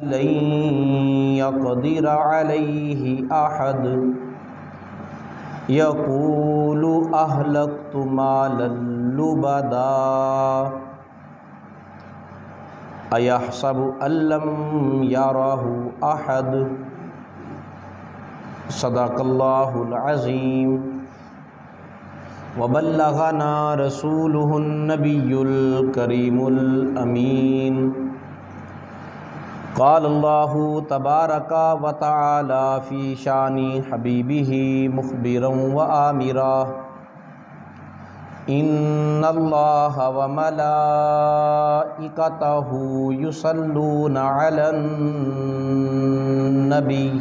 لن يقدر عليه أحد يقول أهلكت مالا لبدا أيحسب أن لم يره أحد صدق الله العظيم وبلغنا رسوله النبي الكريم الأمين قال الله تبارك وتعالى في شان حبيبه مخبرا وآمرا إن الله وملائكته يصلون على النبي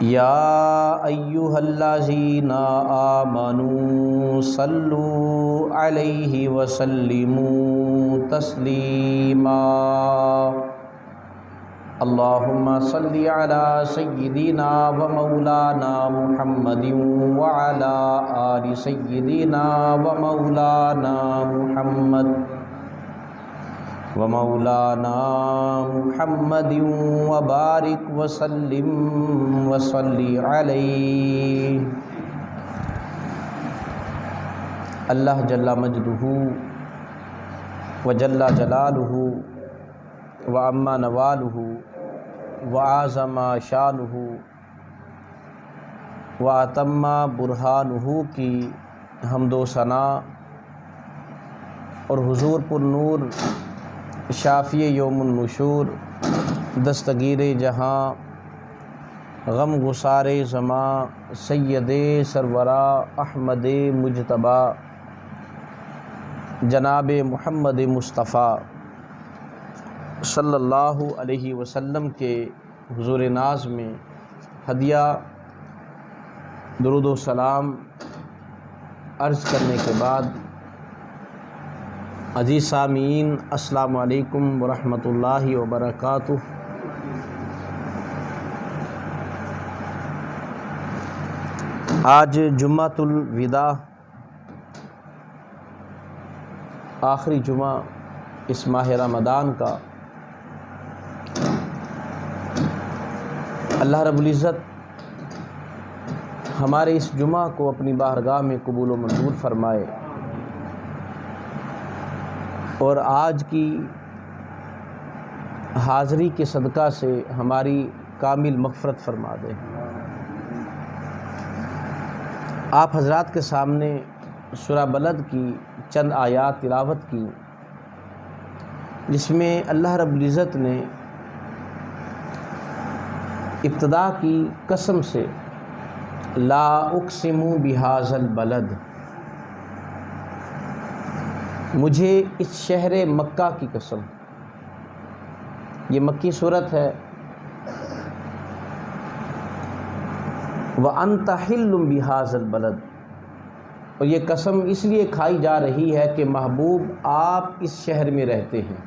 يا أيها الذين آمنوا صلوا عليه وسلموا تسليما اللهم صل على سيدنا ومولانا محمد وعلى آل سيدنا ومولانا محمد وبارك وسلم وصلی علیہ۔ اللہ جل مجدہ وجل جلالہ وعما نوالہ وعظم شانہ واتم برہانہ کی حمد و ثنا اور حضور پر نور شافی یوم النشور دستگیر جہاں غم گسار زماں سید سرورا احمد مجتبی جناب محمد مصطفیٰ صلی اللہ علیہ وسلم کے حضور ناز میں ہدیہ درود و سلام عرض کرنے کے بعد، عزیز سامعین السلام علیکم ورحمۃ اللہ وبرکاتہ۔ آج جمعۃ الوداع، آخری جمعہ اس ماہ رمضان کا۔ اللہ رب العزت ہمارے اس جمعہ کو اپنی بارگاہ میں قبول و منظور فرمائے اور آج کی حاضری کے صدقہ سے ہماری کامل مغفرت فرما دے۔ آپ حضرات کے سامنے سورہ بلد کی چند آیات تلاوت کی، جس میں اللہ رب العزت نے ابتدا کی قسم سے لا اقسم بہذا البلد، مجھے اس شہر مکہ کی قسم۔ یہ مکی صورت ہے۔ وَأَنْتَ حِلٌّ بِهَذَا الْبَلَدِ، اور یہ قسم اس لیے کھائی جا رہی ہے کہ محبوب آپ اس شہر میں رہتے ہیں۔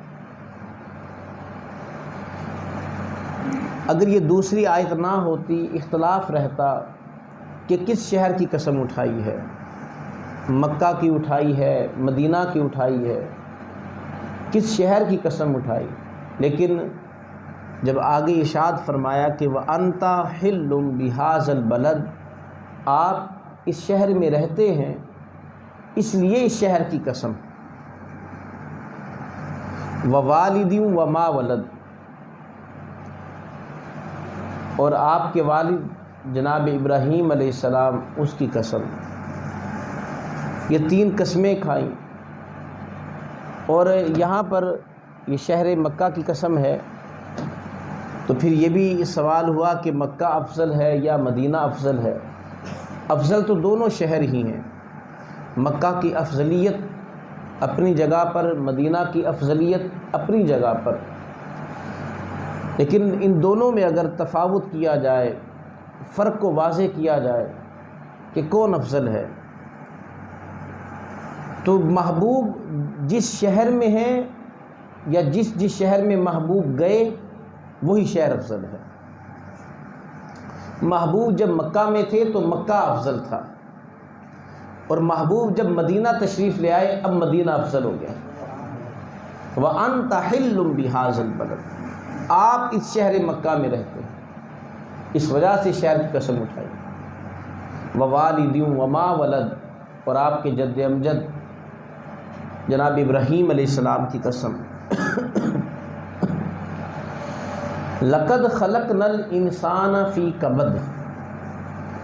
اگر یہ دوسری آیت نہ ہوتی، اختلاف رہتا کہ کس شہر کی قسم اٹھائی ہے، مکہ کی اٹھائی ہے، مدینہ کی اٹھائی ہے، کس شہر کی قسم اٹھائی۔ لیکن جب آگے ارشاد فرمایا کہ وَأَنْتَ حِلٌّ بِهَذَا الْبَلَدِ، آپ اس شہر میں رہتے ہیں، اس لیے اس شہر کی قسم۔ وَوَالِدٍ وَمَا وَلَدَ، اور آپ کے والد جناب ابراہیم علیہ السلام، اس کی قسم۔ یہ تین قسمیں کھائیں، اور یہاں پر یہ شہر مکہ کی قسم ہے، تو پھر یہ بھی سوال ہوا کہ مکہ افضل ہے یا مدینہ افضل ہے؟ افضل تو دونوں شہر ہی ہیں۔ مکہ کی افضلیت اپنی جگہ پر، مدینہ کی افضلیت اپنی جگہ پر، لیکن ان دونوں میں اگر تفاوت کیا جائے، فرق کو واضح کیا جائے کہ کون افضل ہے، تو محبوب جس شہر میں ہیں یا جس شہر میں محبوب گئے، وہی شہر افضل ہے۔ محبوب جب مکہ میں تھے تو مکہ افضل تھا، اور محبوب جب مدینہ تشریف لے آئے اب مدینہ افضل ہو گیا۔ وَأَنْتَ حِلٌّ بِهَذَا الْبَلَدِ، آپ اس شہر مکہ میں رہتے ہیں، اس وجہ سے شہر کی قسم اٹھائی۔ وَوَالِدٍ وَمَا وَلَدَ، اور آپ کے جد امجد جناب ابراہیم علیہ السلام کی قسم۔ لَقَدْ خَلَقْنَا الْإِنسَانَ فِي كَبَدٍ،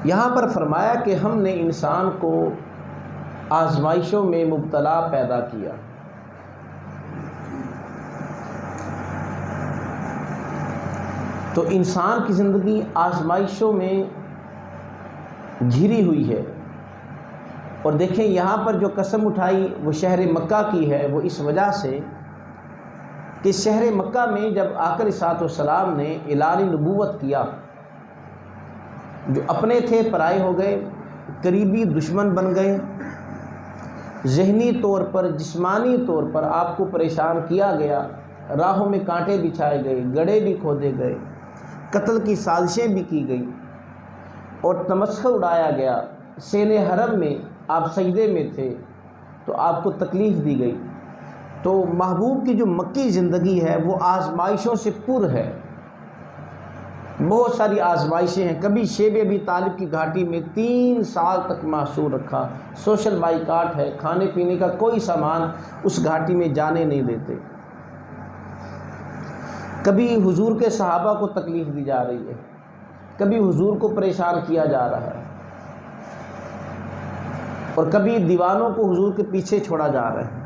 یہاں پر فرمایا کہ ہم نے انسان کو آزمائشوں میں مبتلا پیدا کیا۔ تو انسان کی زندگی آزمائشوں میں گھری ہوئی ہے، اور دیکھیں یہاں پر جو قسم اٹھائی وہ شہر مکہ کی ہے، وہ اس وجہ سے کہ شہر مکہ میں جب آقا علیہ السلام نے اعلان نبوت کیا، جو اپنے تھے پرائے ہو گئے، قریبی دشمن بن گئے، ذہنی طور پر جسمانی طور پر آپ کو پریشان کیا گیا، راہوں میں کانٹے بچھائے گئے، گڑھے بھی کھودے گئے، قتل کی سازشیں بھی کی گئی اور تمسخر اڑایا گیا، سین حرم میں آپ سجدے میں تھے تو آپ کو تکلیف دی گئی۔ تو محبوب کی جو مکی زندگی ہے وہ آزمائشوں سے پر ہے، بہت ساری آزمائشیں ہیں۔ کبھی شیب ابی طالب کی گھاٹی میں 3 سال تک محصور رکھا، سوشل بائیکاٹ ہے، کھانے پینے کا کوئی سامان اس گھاٹی میں جانے نہیں دیتے۔ کبھی حضور کے صحابہ کو تکلیف دی جا رہی ہے، کبھی حضور کو پریشان کیا جا رہا ہے، اور کبھی دیوانوں کو حضور کے پیچھے چھوڑا جا رہا ہے۔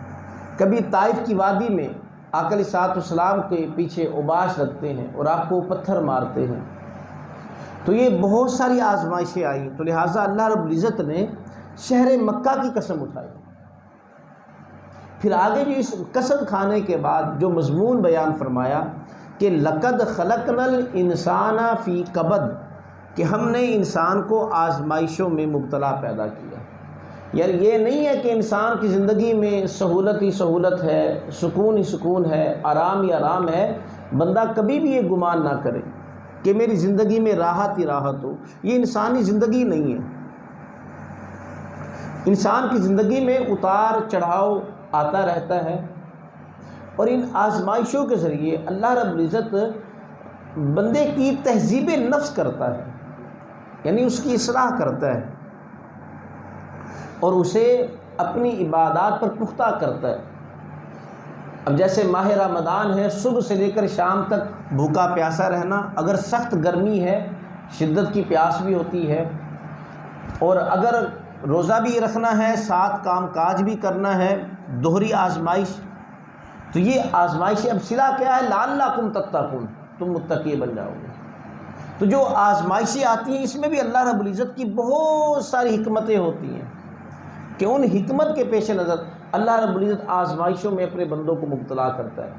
کبھی طائف کی وادی میں آقا علیہ السلام کے پیچھے اوباش رکھتے ہیں اور آپ کو پتھر مارتے ہیں۔ تو یہ بہت ساری آزمائشیں آئیں، تو لہٰذا اللہ رب العزت نے شہر مکہ کی قسم اٹھائی۔ پھر آگے جو اس قسم کھانے کے بعد جو مضمون بیان فرمایا کہ لَقَدْ خَلَقْنَا الْإِنسَانَ فِي كَبَدٍ، کہ ہم نے انسان کو آزمائشوں میں مبتلا پیدا کیا۔ یار یہ نہیں ہے کہ انسان کی زندگی میں سہولت ہی سہولت ہے، سکون ہی سکون ہے، آرام ہی آرام ہے۔ بندہ کبھی بھی یہ گمان نہ کرے کہ میری زندگی میں راحت ہی راحت ہو، یہ انسانی زندگی نہیں ہے۔ انسان کی زندگی میں اتار چڑھاؤ آتا رہتا ہے، اور ان آزمائشوں کے ذریعے اللہ رب العزت بندے کی تہذیب نفس کرتا ہے، یعنی اس کی اصلاح کرتا ہے اور اسے اپنی عبادات پر پختہ کرتا ہے۔ اب جیسے ماہ رمضان ہے، صبح سے لے کر شام تک بھوکا پیاسا رہنا، اگر سخت گرمی ہے شدت کی پیاس بھی ہوتی ہے، اور اگر روزہ بھی رکھنا ہے ساتھ کام کاج بھی کرنا ہے، دوہری آزمائش۔ تو یہ آزمائش اب صلہ کیا ہے؟ لعلکم تتقون، تم متقی بن جاؤ گے۔ تو جو آزمائشیں آتی ہیں اس میں بھی اللہ رب العزت کی بہت ساری حکمتیں ہوتی ہیں کہ ان حکمت کے پیش نظر اللہ رب العزت آزمائشوں میں اپنے بندوں کو مبتلا کرتا ہے۔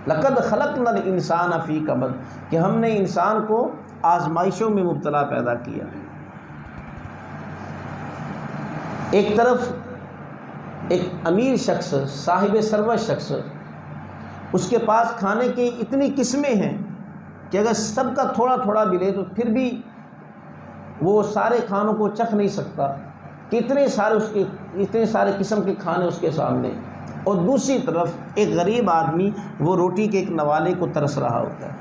لَقَدْ خَلَقْنَا الْإِنسَانَ فِي كَبَدٍ، کہ ہم نے انسان کو آزمائشوں میں مبتلا پیدا کیا۔ ایک طرف ایک امیر شخص، صاحب ثروت شخص، اس کے پاس کھانے کی اتنی قسمیں ہیں کہ اگر سب کا تھوڑا تھوڑا بھی لے تو پھر بھی وہ سارے کھانوں کو چکھ نہیں سکتا، کہ اتنے سارے قسم کے کھانے اس کے سامنے۔ اور دوسری طرف ایک غریب آدمی وہ روٹی کے ایک نوالے کو ترس رہا ہوتا ہے۔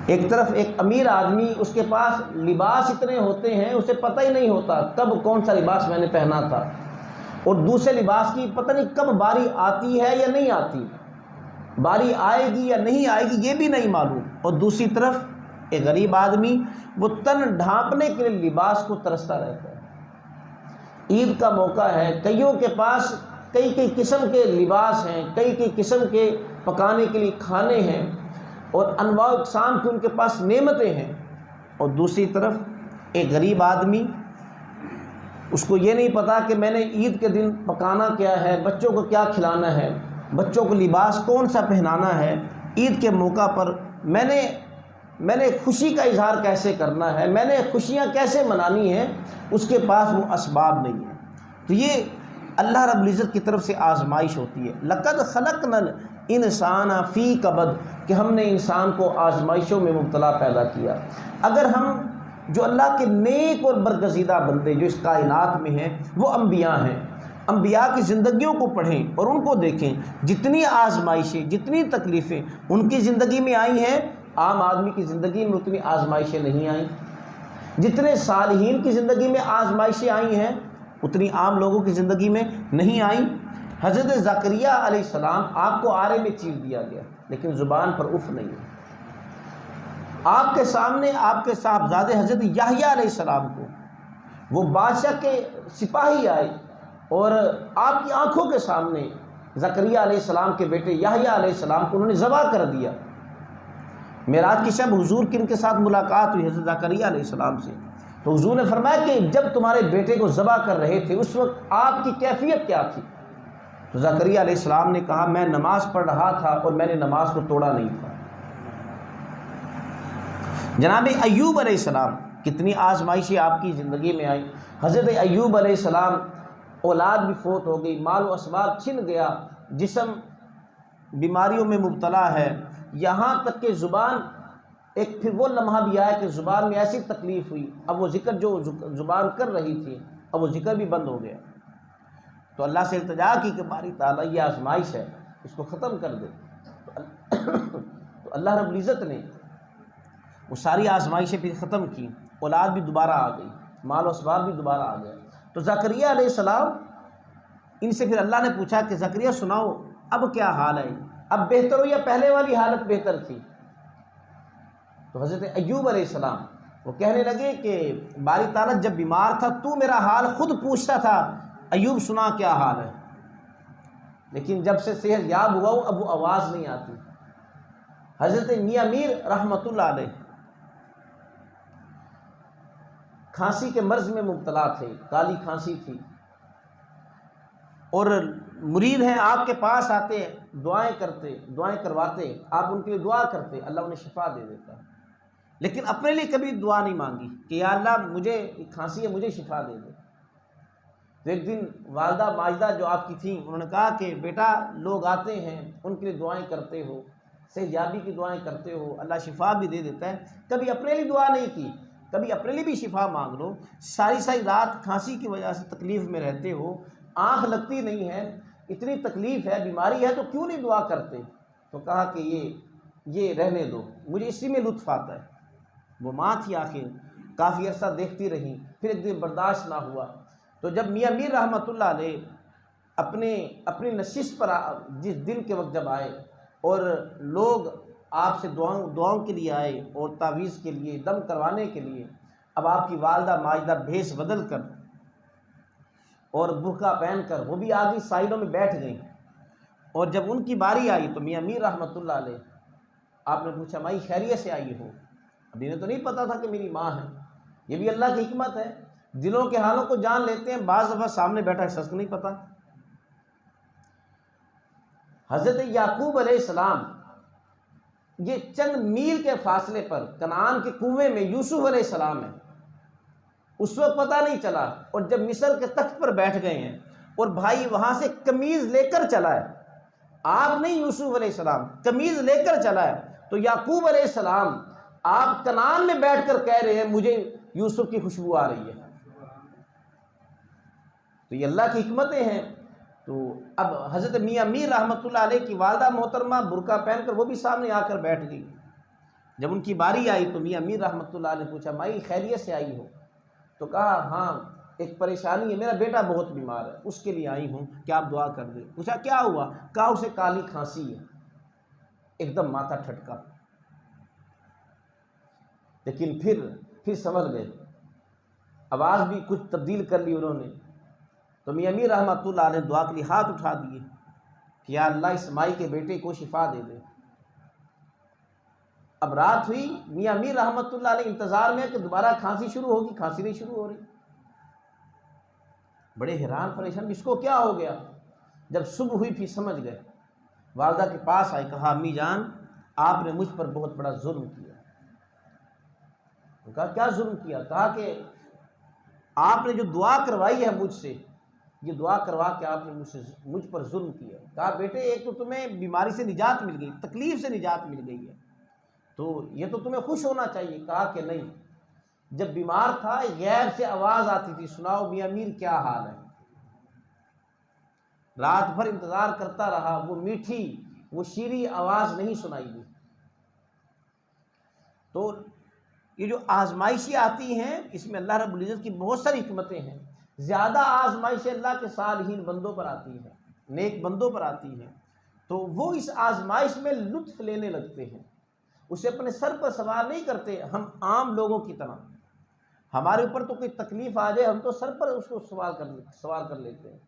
ایک طرف ایک امیر آدمی، اس کے پاس لباس اتنے ہوتے ہیں اسے پتہ ہی نہیں ہوتا کب کون سا لباس میں نے پہنا تھا، اور دوسرے لباس کی پتہ نہیں کب باری آتی ہے یا نہیں آتی، باری آئے گی یا نہیں آئے گی یہ بھی نہیں معلوم۔ اور دوسری طرف ایک غریب آدمی وہ تن ڈھانپنے کے لیے لباس کو ترستا رہتا ہے۔ عید کا موقع ہے، کئیوں کے پاس کئی قسم کے لباس ہیں، کئی قسم کے پکانے کے لیے کھانے ہیں، اور انواع اقسام کی ان کے پاس نعمتیں ہیں، اور دوسری طرف ایک غریب آدمی، اس کو یہ نہیں پتا کہ میں نے عید کے دن پکانا کیا ہے، بچوں کو کیا کھلانا ہے، بچوں کو لباس کون سا پہنانا ہے، عید کے موقع پر میں نے خوشی کا اظہار کیسے کرنا ہے، میں نے خوشیاں کیسے منانی ہیں، اس کے پاس وہ اسباب نہیں ہیں۔ تو یہ اللہ رب العزت کی طرف سے آزمائش ہوتی ہے۔ لَقَدْ خَلَقْنَا الْإِنسَانَ فِي كَبَدٍ، کہ ہم نے انسان کو آزمائشوں میں مبتلا پیدا کیا۔ اگر ہم جو اللہ کے نیک اور برگزیدہ بندے جو اس کائنات میں ہیں وہ انبیاء ہیں، انبیاء کی زندگیوں کو پڑھیں اور ان کو دیکھیں، جتنی آزمائشیں، جتنی تکلیفیں ان کی زندگی میں آئی ہیں، عام آدمی کی زندگی میں اتنی آزمائشیں نہیں آئیں۔ جتنے صالحین کی زندگی میں آزمائشیں آئی ہیں اتنی عام لوگوں کی زندگی میں نہیں آئیں۔ حضرت زکریہ علیہ السلام آپ کو آرے میں چیر دیا گیا لیکن زبان پر اف نہیں ہے۔ آپ کے سامنے آپ کے صاحبزادے حضرت یحییٰ علیہ السلام کو وہ بادشاہ کے سپاہی آئے اور آپ کی آنکھوں کے سامنے زکریہ علیہ السلام کے بیٹے یحییٰ علیہ السلام کو انہوں نے ذبح کر دیا۔ معراج کی شب حضور کی ان کے ساتھ ملاقات ہوئی حضرت زکریہ علیہ السلام سے، تو حضور نے فرمایا کہ جب تمہارے بیٹے کو ذبح کر رہے تھے اس وقت آپ کی کیفیت کیا تھی؟ تو زکریہ علیہ السلام نے کہا میں نماز پڑھ رہا تھا اور میں نے نماز کو توڑا نہیں تھا۔ جناب ایوب علیہ السلام، کتنی آزمائشیں آپ کی زندگی میں آئیں۔ حضرت ایوب علیہ السلام اولاد بھی فوت ہو گئی، مال و اسباب چھن گیا، جسم بیماریوں میں مبتلا ہے، یہاں تک کہ زبان ایک پھر وہ لمحہ بھی آیا کہ زبان میں ایسی تکلیف ہوئی، اب وہ ذکر جو زبان کر رہی تھی اب وہ ذکر بھی بند ہو گیا۔ تو اللہ سے التجا کی کہ باری تعالیٰ یہ آزمائش ہے اس کو ختم کر دے۔ تو اللہ رب العزت نے وہ ساری آزمائشیں پھر ختم کی، اولاد بھی دوبارہ آ گئی، مال و اسباب بھی دوبارہ آ گیا۔ تو زکریہ علیہ السلام ان سے پھر اللہ نے پوچھا کہ زکریہ سناؤ اب کیا حال ہے، اب بہتر ہو یا پہلے والی حالت بہتر تھی؟ تو حضرت ایوب علیہ السلام وہ کہنے لگے کہ باری تعالیٰ جب بیمار تھا تو میرا حال خود پوچھتا تھا، ایوب سنا کیا حال ہے، لیکن جب سے صحت یاب ہوا ہوں اب وہ آواز نہیں آتی۔ حضرت میاں میر رحمۃ اللہ علیہ کھانسی کے مرض میں مبتلا تھے، کالی کھانسی تھی، اور مرید ہیں آپ کے پاس آتے دعائیں کرتے، دعائیں کرواتے، آپ ان کے لیے دعا کرتے، اللہ انہیں شفا دے دیتا، لیکن اپنے لیے کبھی دعا نہیں مانگی کہ یا اللہ مجھے کھانسی ہے مجھے شفا دے دے۔ تو ایک دن والدہ ماجدہ جو آپ کی تھیں انہوں نے کہا کہ بیٹا لوگ آتے ہیں ان کے لیے دعائیں کرتے ہو، صحت یابی کی دعائیں کرتے ہو، اللہ شفا بھی دے دیتا ہے، کبھی اپنے لیے دعا نہیں کی، کبھی اپنے لیے بھی شفا مانگ لو، ساری ساری رات کھانسی کی وجہ سے تکلیف میں رہتے ہو، آنکھ لگتی نہیں ہے، اتنی تکلیف ہے، بیماری ہے، تو کیوں نہیں دعا کرتے؟ تو کہا کہ یہ رہنے دو، مجھے اسی میں لطف آتا ہے۔ وہ ماں تھی آخر، کافی عرصہ دیکھتی رہی، پھر ایک دن برداشت نہ ہوا، تو جب میاں میر رحمۃ اللہ علیہ اپنی نشست پر جس دن کے وقت جب آئے اور لوگ آپ سے دعاؤں کے لیے آئے اور تعویذ کے لیے، دم کروانے کے لیے، اب آپ کی والدہ ماجدہ بھیس بدل کر اور برقع پہن کر وہ بھی آگے سائلوں میں بیٹھ گئیں، اور جب ان کی باری آئی تو میاں میر رحمۃ اللہ علیہ آپ نے پوچھا مائی خیریت سے آئی ہو؟ ابھی نے تو نہیں پتا تھا کہ میری ماں ہے، یہ بھی اللہ کی حکمت ہے، دلوں کے حالوں کو جان لیتے ہیں، بعض دفعہ سامنے بیٹھا شخص کو نہیں پتا۔ حضرت یعقوب علیہ السلام یہ چند میل کے فاصلے پر کنعان کے کنویں میں یوسف علیہ السلام ہے، اس وقت پتہ نہیں چلا، اور جب مصر کے تخت پر بیٹھ گئے ہیں اور بھائی وہاں سے قمیض لے کر چلا ہے، آپ نہیں یوسف علیہ السلام، قمیض لے کر چلا ہے، تو یعقوب علیہ السلام آپ کنعان میں بیٹھ کر کہہ رہے ہیں مجھے یوسف کی خوشبو آ رہی ہے۔ تو یہ اللہ کی حکمتیں ہیں۔ تو اب حضرت میاں میر رحمۃ اللہ علیہ کی والدہ محترمہ برقع پہن کر وہ بھی سامنے آ کر بیٹھ گئی۔ جب ان کی باری آئی تو میاں میر رحمۃ اللہ علیہ نے پوچھا مائی خیریت سے آئی ہو؟ تو کہا ہاں ایک پریشانی ہے، میرا بیٹا بہت بیمار ہے، اس کے لیے آئی ہوں کہ آپ دعا کر دیں۔ پوچھا کیا ہوا؟ کہا اسے کالی کھانسی ہے۔ ایک دم ماتھا ٹھٹکا، لیکن پھر سمجھ گئے، آواز بھی کچھ تبدیل کر لی انہوں نے۔ تو میاں میر رحمۃ اللہ علیہ نے دعا کے لیے ہاتھ اٹھا دیے کہ یا اللہ اس مائی کے بیٹے کو شفا دے دے۔ اب رات ہوئی، میاں میر رحمۃ اللہ علیہ انتظار میں کہ دوبارہ کھانسی شروع ہوگی، کھانسی نہیں شروع ہو رہی، بڑے حیران پریشان اس کو کیا ہو گیا۔ جب صبح ہوئی پھر سمجھ گئے، والدہ کے پاس آئے، کہا امی جان آپ نے مجھ پر بہت بڑا ظلم کیا۔ کہا کیا ظلم کیا؟ کہا کہ آپ نے جو دعا کروائی ہے مجھ سے، یہ دعا کروا کے آپ نے مجھ پر ظلم کیا۔ کہا بیٹے ایک تو تمہیں بیماری سے نجات مل گئی، تکلیف سے نجات مل گئی ہے، تو یہ تو تمہیں خوش ہونا چاہیے۔ کہا کہ نہیں، جب بیمار تھا غیب سے آواز آتی تھی سناؤ میاں میر کیا حال ہے، رات بھر انتظار کرتا رہا، وہ میٹھی وہ شیریں آواز نہیں سنائی دی۔ تو یہ جو آزمائشیں آتی ہیں اس میں اللہ رب العزت کی بہت ساری حکمتیں ہیں۔ زیادہ آزمائشیں اللہ کے صالحین بندوں پر آتی ہیں، نیک بندوں پر آتی ہیں، تو وہ اس آزمائش میں لطف لینے لگتے ہیں، اسے اپنے سر پر سوار نہیں کرتے ہم عام لوگوں کی طرح۔ ہمارے اوپر تو کوئی تکلیف آ جائے ہم تو سر پر اس کو سوار کر لیتے ہیں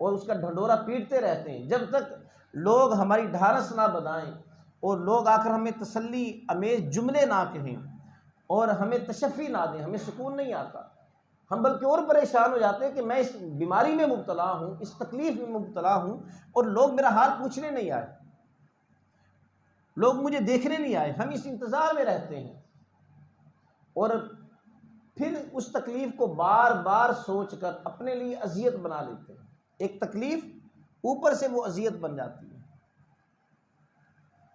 اور اس کا ڈھنڈورا پیٹتے رہتے ہیں جب تک لوگ ہماری ڈھارس نہ بنائیں اور لوگ آ کر ہمیں تسلی امیز جملے نہ کہیں اور ہمیں تشفی نہ دیں، ہمیں سکون نہیں آتا۔ ہم بلکہ اور پریشان ہو جاتے ہیں کہ میں اس بیماری میں مبتلا ہوں، اس تکلیف میں مبتلا ہوں اور لوگ میرا حال پوچھنے نہیں آئے، لوگ مجھے دیکھنے نہیں آئے۔ ہم اس انتظار میں رہتے ہیں اور پھر اس تکلیف کو بار بار سوچ کر اپنے لیے اذیت بنا لیتے ہیں۔ ایک تکلیف اوپر سے وہ اذیت بن جاتی ہے۔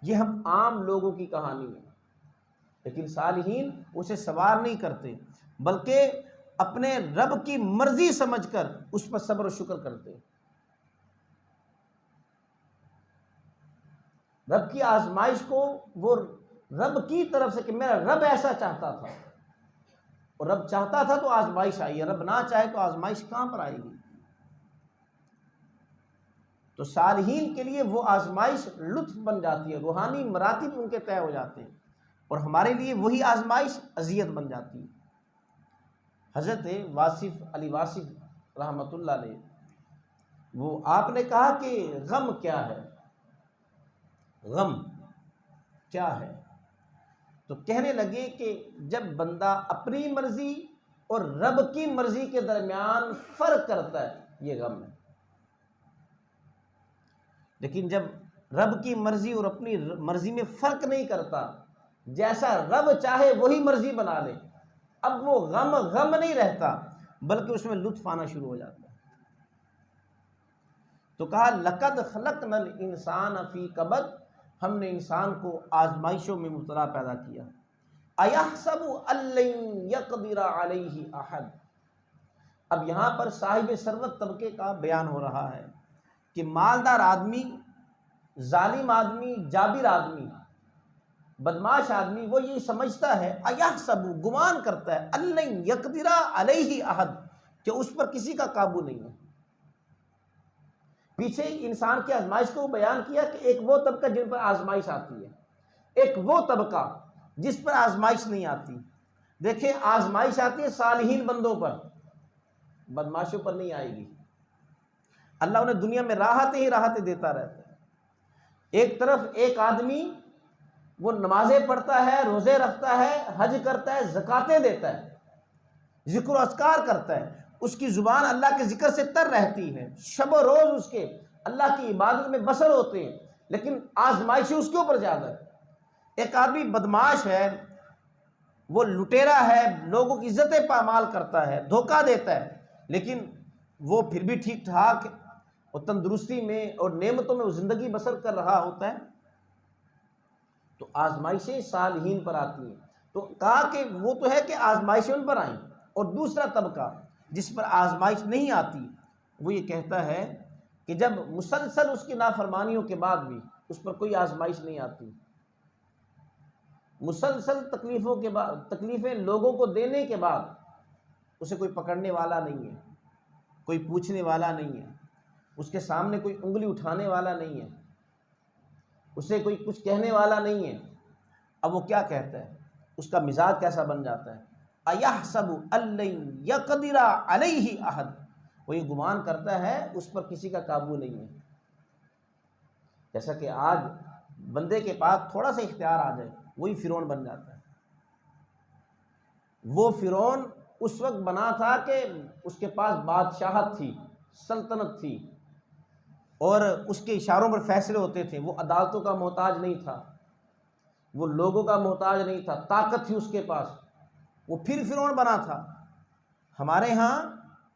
یہ ہم عام لوگوں کی کہانی ہے، لیکن صالحین اسے سوار نہیں کرتے بلکہ اپنے رب کی مرضی سمجھ کر اس پر صبر و شکر کرتے۔ رب کی آزمائش کو وہ رب کی طرف سے کہ میرا رب ایسا چاہتا تھا، اور رب چاہتا تھا تو آزمائش آئی ہے، رب نہ چاہے تو آزمائش کہاں پر آئے گی؟ تو صالحین کے لیے وہ آزمائش لطف بن جاتی ہے، روحانی مراتب ان کے طے ہو جاتے ہیں، اور ہمارے لیے وہی آزمائش اذیت بن جاتی ہے۔ حضرت واصف علی واصف رحمۃ اللہ علیہ، وہ آپ نے کہا کہ غم کیا ہے؟ غم کیا ہے؟ تو کہنے لگے کہ جب بندہ اپنی مرضی اور رب کی مرضی کے درمیان فرق کرتا ہے یہ غم ہے، لیکن جب رب کی مرضی اور اپنی مرضی میں فرق نہیں کرتا، جیسا رب چاہے وہی مرضی بنا لے، اب وہ غم نہیں رہتا بلکہ اس میں لطف آنا شروع ہو جاتا ہے۔ تو کہا لقد خلقنا الانسان فی کبد، ہم نے انسان کو آزمائشوں میں مبتلا پیدا کیا۔ ایحسب ان لن یقدر علیہ احد، اب یہاں پر صاحب ثروت طبقے کا بیان ہو رہا ہے کہ مالدار آدمی، ظالم آدمی، جابر آدمی، بدماش آدمی، وہ یہ سمجھتا ہے، ایحسب گمان کرتا ہے، ان لن یقدر علیہ احد، کہ اس پر کسی کا قابو نہیں ہے۔ پیچھے انسان کی آزمائش کو بیان کیا کہ ایک وہ طبقہ جن پر آزمائش آتی ہے، ایک وہ طبقہ جس پر آزمائش نہیں آتی۔ دیکھیں آزمائش آتی ہے صالحین بندوں پر، بدماشوں پر نہیں آئے گی۔ اللہ انہیں دنیا میں راحتیں ہی راحتیں دیتا رہتا ہے۔ ایک طرف ایک آدمی وہ نمازیں پڑھتا ہے، روزے رکھتا ہے، حج کرتا ہے، زکاتیں دیتا ہے، ذکر و اذکار کرتا ہے، اس کی زبان اللہ کے ذکر سے تر رہتی ہے، شب و روز اس کے اللہ کی عبادت میں بسر ہوتے ہیں، لیکن آزمائشیں اس کے اوپر زیادہ ہے۔ ایک آدمی بدماش ہے، وہ لٹیرا ہے، لوگوں کی عزتیں پامال کرتا ہے، دھوکہ دیتا ہے، لیکن وہ پھر بھی ٹھیک ٹھاک اور تندرستی میں اور نعمتوں میں وہ زندگی بسر کر رہا ہوتا ہے۔ تو آزمائشیں صالحین پر آتی ہیں۔ تو کہا کہ وہ تو ہے کہ آزمائشیں ان پر آئیں، اور دوسرا طبقہ جس پر آزمائش نہیں آتی وہ یہ کہتا ہے کہ جب مسلسل اس کی نافرمانیوں کے بعد بھی اس پر کوئی آزمائش نہیں آتی، مسلسل تکلیفوں کے بعد، تکلیفیں لوگوں کو دینے کے بعد اسے کوئی پکڑنے والا نہیں ہے، کوئی پوچھنے والا نہیں ہے، اس کے سامنے کوئی انگلی اٹھانے والا نہیں ہے، اسے کوئی کچھ کہنے والا نہیں ہے، اب وہ کیا کہتا ہے؟ اس کا مزاج کیسا بن جاتا ہے؟ ایحسب ان لن یقدر علیہ احد، وہ یہ گمان کرتا ہے اس پر کسی کا قابو نہیں ہے۔ جیسا کہ آج بندے کے پاس تھوڑا سا اختیار آ جائے وہی فرعون بن جاتا ہے۔ وہ فرعون اس وقت بنا تھا کہ اس کے پاس بادشاہت تھی، سلطنت تھی، اور اس کے اشاروں پر فیصلے ہوتے تھے، وہ عدالتوں کا محتاج نہیں تھا، وہ لوگوں کا محتاج نہیں تھا، طاقت تھی اس کے پاس، وہ پھر فرعون بنا تھا۔ ہمارے ہاں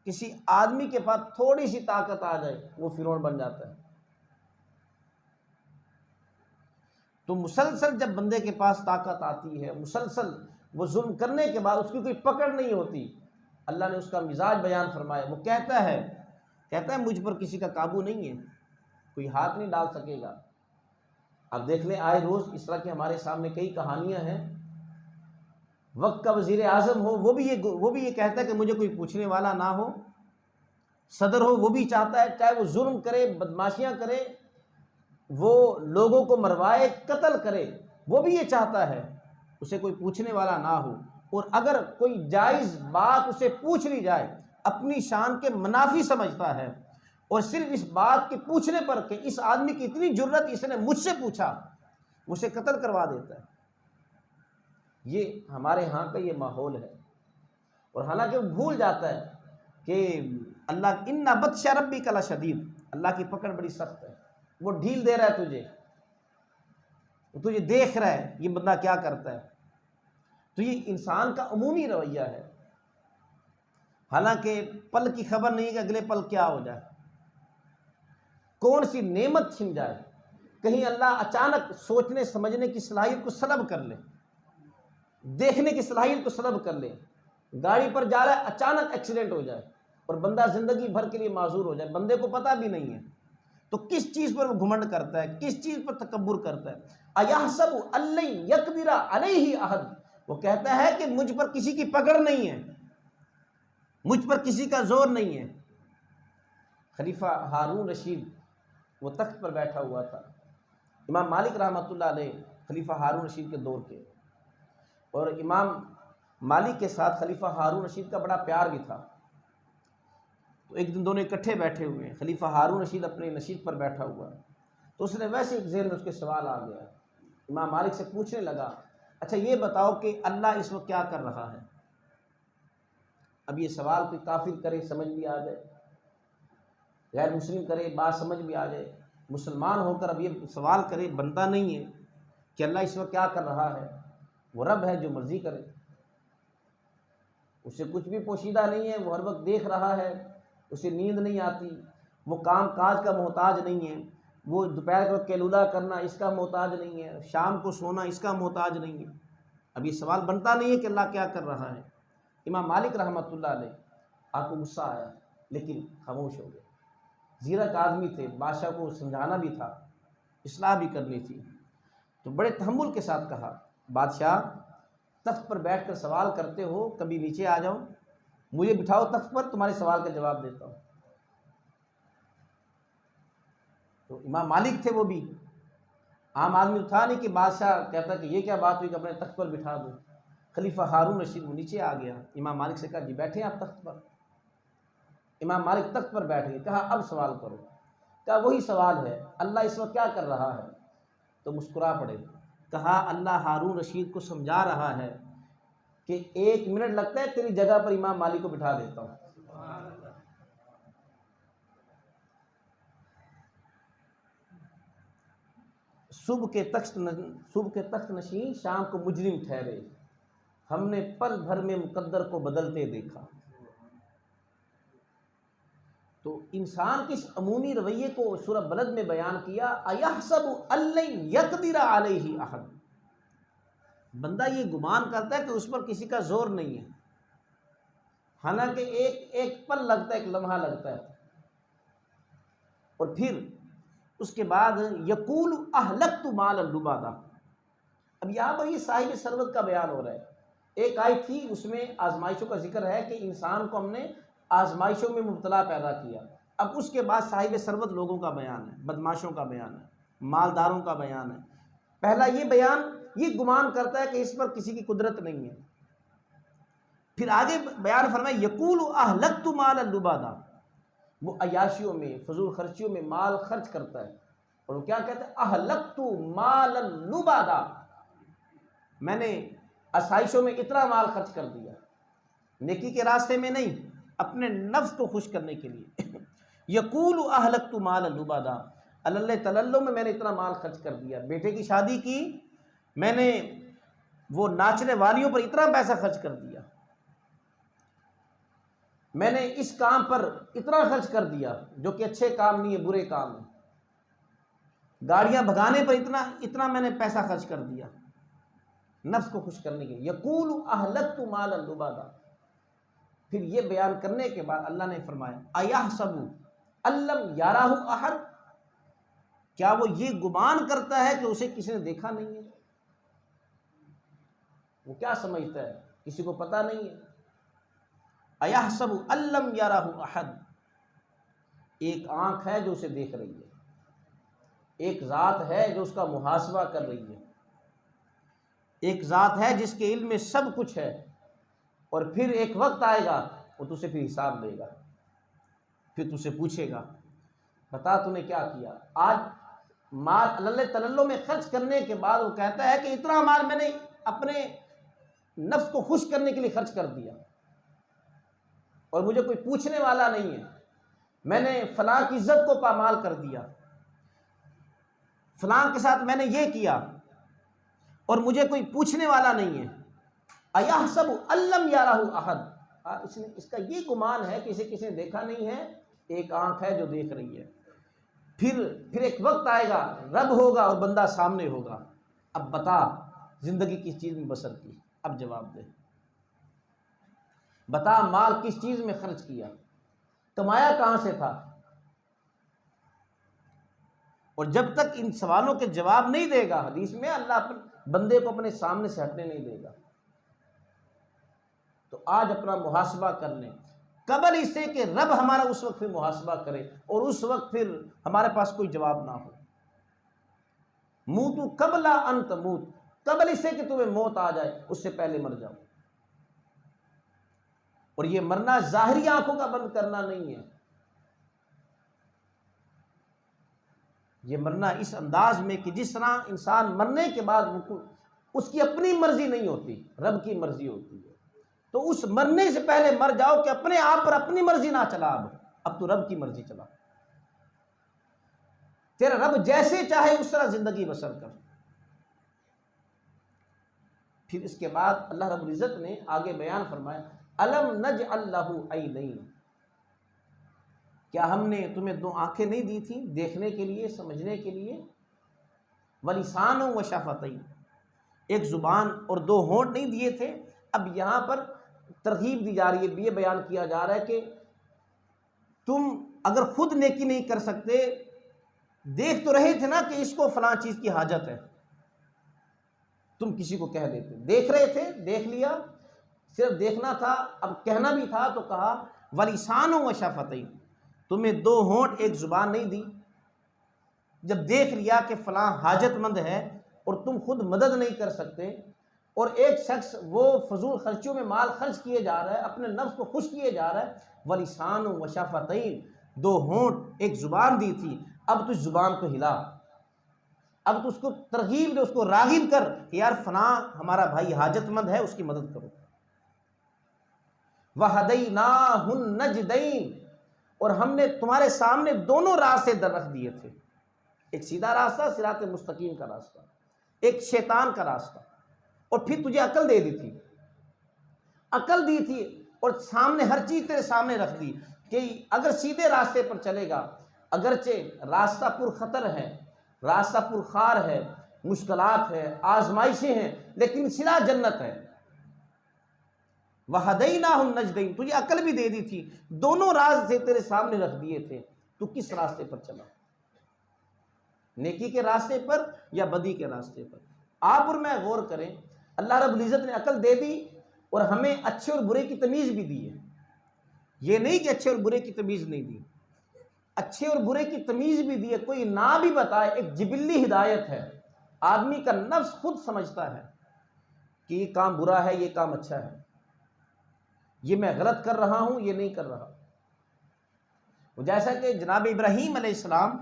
کسی آدمی کے پاس تھوڑی سی طاقت آ جائے وہ فرعون بن جاتا ہے۔ تو مسلسل جب بندے کے پاس طاقت آتی ہے، مسلسل وہ ظلم کرنے کے بعد اس کی کوئی پکڑ نہیں ہوتی، اللہ نے اس کا مزاج بیان فرمایا، وہ کہتا ہے کہتا ہے مجھ پر کسی کا قابو نہیں ہے، کوئی ہاتھ نہیں ڈال سکے گا۔ اب دیکھ لیں آئے روز اس طرح کی ہمارے سامنے کئی کہانیاں ہیں۔ وقت کا وزیر اعظم ہو وہ بھی یہ کہتا ہے کہ مجھے کوئی پوچھنے والا نہ ہو۔ صدر ہو وہ بھی چاہتا ہے چاہے وہ ظلم کرے، بدماشیاں کرے، وہ لوگوں کو مروائے، قتل کرے، وہ بھی یہ چاہتا ہے اسے کوئی پوچھنے والا نہ ہو، اور اگر کوئی جائز بات اسے پوچھ لی جائے اپنی شان کے منافی سمجھتا ہے، اور صرف اس بات کے پوچھنے پر کہ اس آدمی کی اتنی جرت، اس نے مجھ سے پوچھا، اسے قتل کروا دیتا ہے۔ یہ ہمارے ہاں کا یہ ماحول ہے، اور حالانکہ وہ بھول جاتا ہے کہ اللہ ان بطش ربک لشدید، اللہ کی پکڑ بڑی سخت ہے، وہ ڈھیل دے رہا ہے تجھے، وہ تجھے دیکھ رہا ہے یہ بندہ کیا کرتا ہے۔ تو یہ انسان کا عمومی رویہ ہے، حالانکہ پل کی خبر نہیں کہ اگلے پل کیا ہو جائے، کون سی نعمت چھن جائے، کہیں اللہ اچانک سوچنے سمجھنے کی صلاحیت کو سلب کر لے، دیکھنے کی صلاحیت کو سلب کر لے، گاڑی پر جا رہا ہے اچانک ایکسیڈنٹ ہو جائے اور بندہ زندگی بھر کے لیے معذور ہو جائے، بندے کو پتہ بھی نہیں ہے، تو کس چیز پر وہ گھمنڈ کرتا ہے، کس چیز پر تکبر کرتا ہے۔ اَيَحْسَبُ أَن لَّن يَقْدِرَ عَلَيْهِ أَحَدٌ، وہ کہتا ہے کہ مجھ پر کسی کی پکڑ نہیں ہے، مجھ پر کسی کا زور نہیں ہے۔ خلیفہ ہارون رشید وہ تخت پر بیٹھا ہوا تھا، امام مالک رحمۃ اللہ علیہ خلیفہ ہارون رشید کے دور کے، اور امام مالک کے ساتھ خلیفہ ہارون رشید کا بڑا پیار بھی تھا۔ تو ایک دن دونوں اکٹھے بیٹھے ہوئے ہیں، خلیفہ ہارون رشید اپنے نشست پر بیٹھا ہوا ہے، تو اس نے ویسے ایک ذہن میں اس کے سوال آ گیا، امام مالک سے پوچھنے لگا اچھا یہ بتاؤ کہ اللہ اس وقت کیا کر رہا ہے؟ اب یہ سوال کوئی کافر کرے سمجھ بھی آ جائے، غیر مسلم کرے بات سمجھ بھی آ جائے، مسلمان ہو کر اب یہ سوال کرے بنتا نہیں ہے کہ اللہ اس وقت کیا کر رہا ہے۔ وہ رب ہے جو مرضی کرے، اسے کچھ بھی پوشیدہ نہیں ہے، وہ ہر وقت دیکھ رہا ہے، اسے نیند نہیں آتی، وہ کام کاج کا محتاج نہیں ہے، وہ دوپہر کو کیلولہ کرنا اس کا محتاج نہیں ہے، شام کو سونا اس کا محتاج نہیں ہے۔ اب یہ سوال بنتا نہیں ہے کہ اللہ کیا کر رہا ہے۔ امام مالک رحمۃ اللہ علیہ آپ کو غصہ آیا لیکن خاموش ہو گئے، زیرک آدمی تھے، بادشاہ کو سمجھانا بھی تھا، اصلاح بھی کرنی تھی، تو بڑے تحمل کے ساتھ کہا بادشاہ تخت پر بیٹھ کر سوال کرتے ہو، کبھی نیچے آ جاؤ، مجھے بٹھاؤ تخت پر، تمہارے سوال کا جواب دیتا ہوں۔ تو امام مالک تھے، وہ بھی عام آدمی تھا نہیں کہ بادشاہ کہتا کہ یہ کیا بات ہوئی کہ اپنے تخت پر بٹھا دو۔ خلیفہ ہارون رشید وہ نیچے آ گیا، امام مالک سے کہا جی بیٹھے آپ تخت پر۔ امام مالک تخت پر بیٹھ گئے، کہا اب سوال کرو۔ کہا وہی سوال ہے، اللہ اس وقت کیا کر رہا ہے؟ تو مسکرا پڑے، کہا اللہ ہارون رشید کو سمجھا رہا ہے کہ 1 منٹ لگتا ہے تیری جگہ پر امام مالک کو بٹھا دیتا ہوں۔ صبح کے تخت نشین شام کو مجرم ٹھہرے، ہم نے پل بھر میں مقدر کو بدلتے دیکھا۔ تو انسان کے اس عمومی رویے کو سورہ بلد میں بیان کیا، اَيَحْسَبُ أَن لَّن يَقْدِرَ عَلَيْهِ أَحَدٌ، بندہ یہ گمان کرتا ہے کہ اس پر کسی کا زور نہیں ہے، حالانکہ ایک پل لگتا ہے، ایک لمحہ لگتا ہے، اور پھر اس کے بعد یقول اہلکت مالا لبادا۔ اب یہاں پر یہ صاحب ثروت کا بیان ہو رہا ہے۔ ایک آیت تھی اس میں آزمائشوں کا ذکر ہے کہ انسان کو ہم نے آزمائشوں میں مبتلا پیدا کیا، اب اس کے بعد صاحب ثروت لوگوں کا بیان ہے، بدماشوں کا بیان ہے، مالداروں کا بیان ہے۔ پہلا یہ بیان، یہ گمان کرتا ہے کہ اس پر کسی کی قدرت نہیں ہے، پھر آگے بیان فرمایا یقول اہلکت مالا لبادا، وہ عیاشیوں میں فضول خرچیوں میں مال خرچ کرتا ہے، اور وہ کیا کہتا ہے اہلکت مالا لبادا، میں نے آسائشوں میں اتنا مال خرچ کر دیا، نیکی کے راستے میں نہیں، اپنے نفس کو خوش کرنے کے لیے۔ یقول اہلکت مالا لبادا، اللہ تللو میں نے اتنا مال خرچ کر دیا، بیٹے کی شادی کی میں نے وہ ناچنے والیوں پر اتنا پیسہ خرچ کر دیا، میں نے اس کام پر اتنا خرچ کر دیا جو کہ اچھے کام نہیں ہے، برے کام ہیں، گاڑیاں بھگانے پر اتنا میں نے پیسہ خرچ کر دیا نفس کو خوش کرنے کے لیے۔ یقول اہلکت مالا لبادا، پھر یہ بیان کرنے کے بعد اللہ نے فرمایا اَيَحْسَبُ الم یارہ احد، کیا وہ یہ گمان کرتا ہے کہ اسے کسی نے دیکھا نہیں ہے؟ وہ کیا سمجھتا ہے کسی کو پتہ نہیں ہے؟ ایحسب الم یارہ احد، ایک آنکھ ہے جو اسے دیکھ رہی ہے، ایک ذات ہے جو اس کا محاسبہ کر رہی ہے، ایک ذات ہے جس کے علم میں سب کچھ ہے، اور پھر ایک وقت آئے گا وہ تجھ سے پھر حساب لے گا، پھر تجھ سے پوچھے گا بتا تو نے کیا کیا۔ آج مال اللہ تللو میں خرچ کرنے کے بعد وہ کہتا ہے کہ اتنا مال میں نے اپنے نفس کو خوش کرنے کے لیے خرچ کر دیا اور مجھے کوئی پوچھنے والا نہیں ہے، میں نے فلاں کی عزت کو پامال کر دیا، فلاں کے ساتھ میں نے یہ کیا اور مجھے کوئی پوچھنے والا نہیں ہے۔ ایحسب الم یارہ احد، اس کا یہ گمان ہے کہ اسے کسی نے دیکھا نہیں ہے، ایک آنکھ ہے جو دیکھ رہی ہے، پھر ایک وقت آئے گا، رب ہوگا اور بندہ سامنے ہوگا، اب بتا زندگی کس چیز میں بسر کی، اب جواب دے، بتا مال کس چیز میں خرچ کیا، کمایا کہاں سے تھا؟ اور جب تک ان سوالوں کے جواب نہیں دے گا، حدیث میں اللہ بندے کو اپنے سامنے سے ہٹنے نہیں دے گا۔ تو آج اپنا محاسبہ کر لیں قبل اس سے کہ رب ہمارا اس وقت پھر محاسبہ کرے اور اس وقت پھر ہمارے پاس کوئی جواب نہ ہو۔ موتو قبل ان تموت، قبل اس سے کہ تمہیں موت آ جائے اس سے پہلے مر جاؤ۔ اور یہ مرنا ظاہری آنکھوں کا بند کرنا نہیں ہے، یہ مرنا اس انداز میں کہ جس طرح انسان مرنے کے بعد اس کی اپنی مرضی نہیں ہوتی، رب کی مرضی ہوتی ہے، تو اس مرنے سے پہلے مر جاؤ کہ اپنے آپ پر اپنی مرضی نہ چلا، اب تو رب کی مرضی چلا، تیرا رب جیسے چاہے اس طرح زندگی بسر کر۔ پھر اس کے بعد اللہ رب العزت نے آگے بیان فرمایا الم نجعل لہ عینین، کیا ہم نے تمہیں دو آنکھیں نہیں دی تھی دیکھنے کے لیے، سمجھنے کے لیے، ولسان و شفتین، ایک زبان اور دو ہونٹ نہیں دیے تھے؟ اب یہاں پر ترغیب دی جا رہی ہے، یہ بیان کیا جا رہا ہے کہ تم اگر خود نیکی نہیں کر سکتے، دیکھ تو رہے تھے نا کہ اس کو فلاں چیز کی حاجت ہے، تم کسی کو کہہ دیتے، دیکھ رہے تھے، دیکھ لیا، صرف دیکھنا تھا، اب کہنا بھی تھا تو کہا وَلِسَانٌ وَشَفَتَيْن، تمہیں دو ہونٹ ایک زبان نہیں دی، جب دیکھ لیا کہ فلاں حاجت مند ہے اور تم خود مدد نہیں کر سکتے، اور ایک شخص وہ فضول خرچیوں میں مال خرچ کیے جا رہا ہے، اپنے نفس کو خوش کیے جا رہا ہے، وَلِسَانٌ وَشَفَتَيْن، دو ہونٹ ایک زبان دی تھی، اب تو اس زبان کو ہلا، اب تو اس کو ترغیب دے، اس کو راغب کر کہ یار فلاں ہمارا بھائی حاجت مند ہے، اس کی مدد کرو۔ وَهَدَيْنَاهُ النَّجْدَيْنِ، اور ہم نے تمہارے سامنے دونوں راستے در رکھ دیے تھے، ایک سیدھا راستہ صراط مستقیم کا راستہ، ایک شیطان کا راستہ، اور پھر تجھے عقل دے دی تھی، عقل دی تھی اور سامنے ہر چیز تیرے سامنے رکھ دی کہ اگر سیدھے راستے پر چلے گا، اگرچہ راستہ پر خطر ہے، راستہ پر خار ہے، مشکلات ہے، آزمائشیں ہیں، لیکن سلا جنت ہے۔ وَهَدَيْنَاهُ النَّجْدَيْنِ، تجھے عقل بھی دے دی تھی، دونوں راستے تیرے سامنے رکھ دیے تھے، تو کس راستے پر چلا، نیکی کے راستے پر یا بدی کے راستے پر؟ آپ اور میں غور کریں، اللہ رب العزت نے عقل دے دی اور ہمیں اچھے اور برے کی تمیز بھی دی ہے، یہ نہیں کہ اچھے اور برے کی تمیز نہیں دی، اچھے اور برے کی تمیز بھی دی ہے، کوئی نہ بھی بتائے، ایک جبلی ہدایت ہے، آدمی کا نفس خود سمجھتا ہے کہ یہ کام برا ہے، یہ کام اچھا ہے، یہ میں غلط کر رہا ہوں، یہ نہیں کر رہا۔ جیسا کہ جناب ابراہیم علیہ السلام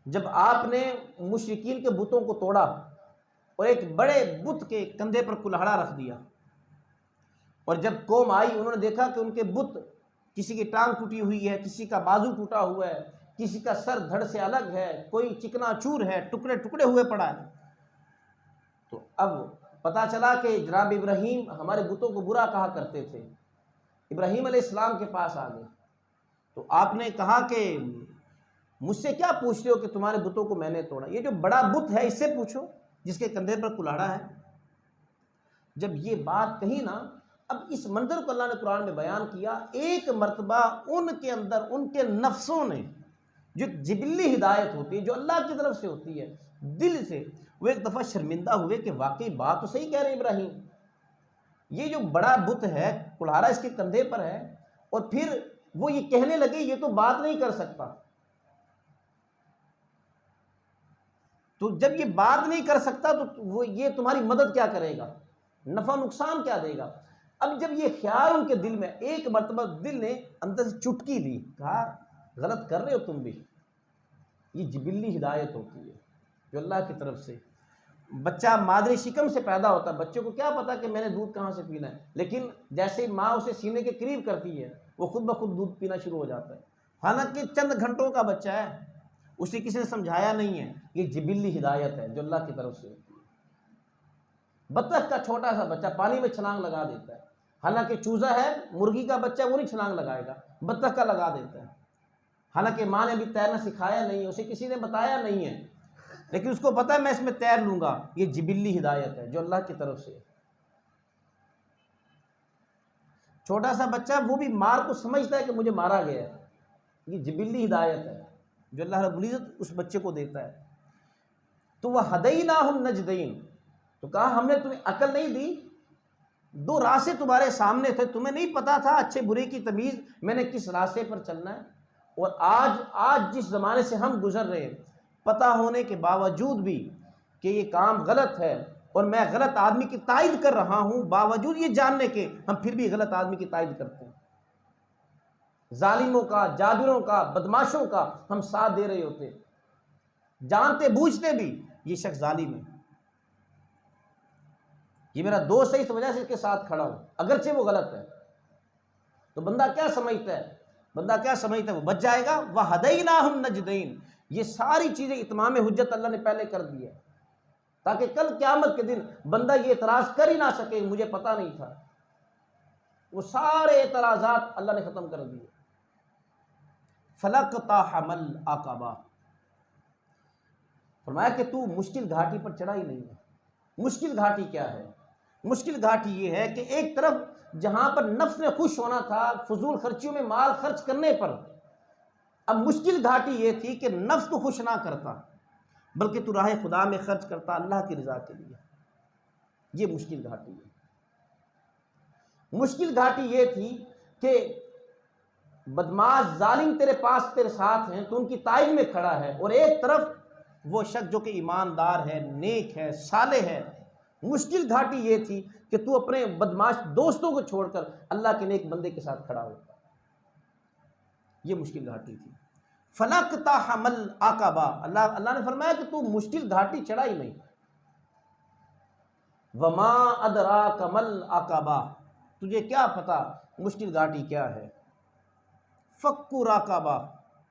جب آپ نے مشرکین کے بتوں کو توڑا اور ایک بڑے بت کے کندھے پر کلہاڑا رکھ دیا، اور جب قوم آئی انہوں نے دیکھا کہ ان کے بت، کسی کی ٹانگ ٹوٹی ہوئی ہے، کسی کا بازو ٹوٹا ہوا ہے، کسی کا سر دھڑ سے الگ ہے، کوئی چکنا چور ہے، ٹکڑے ٹکڑے ہوئے پڑا ہے، تو اب پتہ چلا کہ جناب ابراہیم ہمارے بتوں کو برا کہا کرتے تھے، ابراہیم علیہ السلام کے پاس آ گئے، تو آپ نے کہا کہ مجھ سے کیا پوچھتے ہو کہ تمہارے بتوں کو میں نے توڑا، یہ جو بڑا بت ہے اس سے پوچھو جس کے کندھے پر کلاڑا ہے۔ جب یہ بات کہی نا، اب اس منظر کو اللہ نے قرآن میں بیان کیا، ایک مرتبہ ان کے اندر ان کے نفسوں نے، جو جبلی ہدایت ہوتی ہے جو اللہ کی طرف سے ہوتی ہے دل سے، وہ ایک دفعہ شرمندہ ہوئے کہ واقعی بات تو صحیح کہہ رہے ہیں ابراہیم، یہ جو بڑا بت ہے کلہاڑا اس کے کندھے پر ہے، اور پھر وہ یہ کہنے لگے یہ تو بات نہیں کر سکتا، تو جب یہ بات نہیں کر سکتا تو وہ یہ تمہاری مدد کیا کرے گا، نفع نقصان کیا دے گا۔ اب جب یہ خیال ان کے دل میں، ایک مرتبہ دل نے اندر سے چٹکی لی، کہا غلط کر رہے ہو تم بھی، یہ جبلی ہدایت ہوتی ہے جو اللہ کی طرف سے۔ بچہ مادری شکم سے پیدا ہوتا ہے، بچے کو کیا پتا کہ میں نے دودھ کہاں سے پینا ہے، لیکن جیسے ماں اسے سینے کے قریب کرتی ہے وہ خود بخود دودھ پینا شروع ہو جاتا ہے، حالانکہ چند گھنٹوں کا بچہ ہے، اسے کسی نے سمجھایا نہیں ہے، یہ جبلی ہدایت ہے جو اللہ کی طرف سے ہوتی ہے۔ بطخ کا چھوٹا سا بچہ پانی میں چھلانگ لگا دیتا ہے، حالانکہ چوزا ہے، مرغی کا بچہ وہ نہیں چھلانگ لگائے گا، بطخ کا لگا دیتا ہے، حالانکہ ماں نے ابھی تیرنا سکھایا نہیں ہے، اسے کسی نے بتایا نہیں ہے، لیکن اس کو پتہ ہے میں اس میں تیر لوں گا۔ یہ جبلی ہدایت ہے جو اللہ کی طرف سے ہے۔ چھوٹا سا بچہ وہ بھی مار کو سمجھتا ہے کہ مجھے مارا گیا ہے، یہ جبلی ہدایت ہے جو اللہ رب العزت اس بچے کو دیتا ہے۔ تو وہ ہدیناہم نجدین، تو کہا ہم نے تمہیں عقل نہیں دی، دو راستے تمہارے سامنے تھے، تمہیں نہیں پتا تھا اچھے برے کی تمیز میں نے کس راستے پر چلنا ہے، اور آج جس زمانے سے ہم گزر رہے ہیں، پتہ ہونے کے باوجود بھی کہ یہ کام غلط ہے اور میں غلط آدمی کی تائید کر رہا ہوں، باوجود یہ جاننے کے ہم پھر بھی غلط آدمی کی تائید کرتے ہیں، ظالموں کا، جابروں کا، بدماشوں کا ہم ساتھ دے رہے ہوتے، جانتے بوجھتے بھی یہ شخص ظالم ہے، یہ میرا دوست ہے اس وجہ سے اس کے ساتھ کھڑا ہوں، اگرچہ وہ غلط ہے۔ تو بندہ کیا سمجھتا ہے وہ بچ جائے گا۔ وَهَدَيْنَاهُمْ نَجْدَيْنِ، یہ ساری چیزیں اتمام حجت اللہ نے پہلے کر دی ہے تاکہ کل قیامت کے دن بندہ یہ اعتراض کر ہی نہ سکے مجھے پتہ نہیں تھا، وہ سارے اعتراضات اللہ نے ختم کر دیے۔ فَلَقْتَحَمَ الْعَقَبَةَ، فرمایا کہ تو مشکل گھاٹی پر چڑھا ہی نہیں ہے۔ مشکل گھاٹی کیا ہے؟ مشکل گھاٹی یہ ہے کہ ایک طرف جہاں پر نفس نے خوش ہونا تھا فضول خرچیوں میں مال خرچ کرنے پر، اب مشکل گھاٹی یہ تھی کہ نفس کو خوش نہ کرتا بلکہ تو راہ خدا میں خرچ کرتا اللہ کی رضا کے لیے، یہ مشکل گھاٹی ہے۔ مشکل گھاٹی یہ تھی کہ بدماش ظالم تیرے پاس تیرے ساتھ ہیں تو ان کی تائید میں کھڑا ہے، اور ایک طرف وہ شخص جو کہ ایماندار ہے، نیک ہے، صالح ہے۔ مشکل گھاٹی یہ تھی کہ تو اپنے بدماش دوستوں کو چھوڑ کر اللہ کے نیک بندے کے ساتھ کھڑا ہوتا، یہ مشکل گھاٹی تھی۔ فَلَقْتَحَمَ الْعَقَبَةَ، اللہ نے فرمایا کہ تو مشکل گھاٹی چڑھا ہی نہیں۔ وَمَا أَدْرَاكَ مَا الْعَقَبَةُ، تجھے کیا پتا مشکل گھاٹی کیا ہے؟ فَكُّ رَقَبَةٍ،